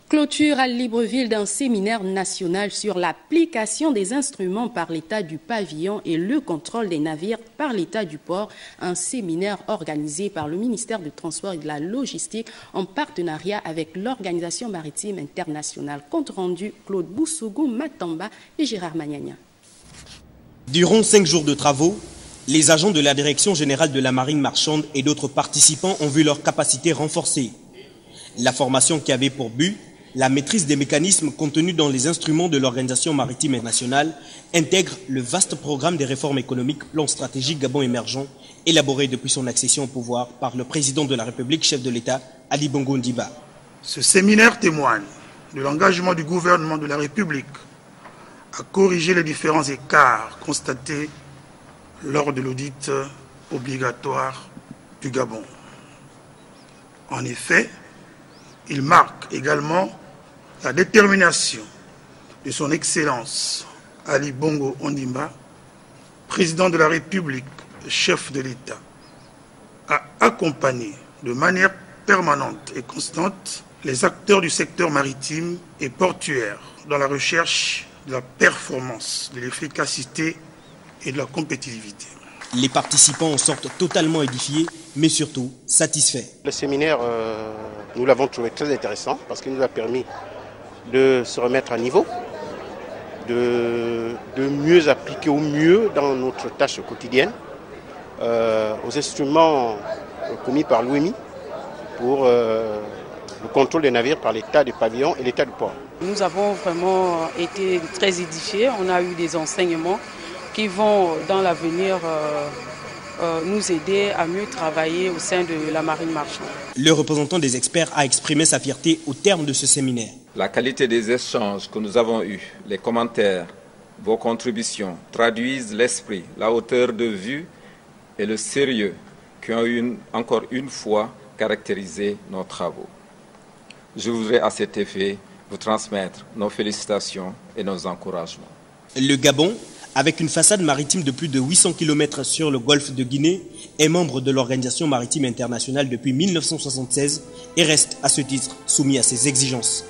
Clôture à Libreville d'un séminaire national sur l'application des instruments par l'État du pavillon et le contrôle des navires par l'État du port. Un séminaire organisé par le ministère du Transport et de la Logistique en partenariat avec l'Organisation maritime internationale. Compte rendu Claude Boussougou, Matamba et Gérard Magnagna. Durant 5 jours de travaux, les agents de la Direction générale de la marine marchande et d'autres participants ont vu leurs capacités renforcées. La formation qui avait pour but la maîtrise des mécanismes contenus dans les instruments de l'Organisation maritime internationale intègre le vaste programme des réformes économiques, plan stratégique Gabon émergent, élaboré depuis son accession au pouvoir par le président de la République, chef de l'État, Ali Bongo Ondimba. Ce séminaire témoigne de l'engagement du gouvernement de la République à corriger les différents écarts constatés lors de l'audit obligatoire du Gabon. En effet, il marque également la détermination de son Excellence Ali Bongo Ondimba, président de la République, chef de l'État, à accompagner de manière permanente et constante les acteurs du secteur maritime et portuaire dans la recherche de la performance, de l'efficacité et de la compétitivité. Les participants en sortent totalement édifiés, mais surtout satisfaits. Le séminaire, nous l'avons trouvé très intéressant parce qu'il nous a permis de se remettre à niveau, de mieux appliquer au mieux dans notre tâche quotidienne aux instruments commis par l'OMI pour le contrôle des navires par l'État du pavillon et l'État du port. Nous avons vraiment été très édifiés, on a eu des enseignements qui vont dans l'avenir nous aider à mieux travailler au sein de la marine marchande. Le représentant des experts a exprimé sa fierté au terme de ce séminaire. La qualité des échanges que nous avons eus, les commentaires, vos contributions traduisent l'esprit, la hauteur de vue et le sérieux qui ont encore une fois caractérisé nos travaux. Je voudrais à cet effet vous transmettre nos félicitations et nos encouragements. Le Gabon, avec une façade maritime de plus de 800 km sur le golfe de Guinée, est membre de l'Organisation maritime internationale depuis 1976 et reste à ce titre soumis à ses exigences.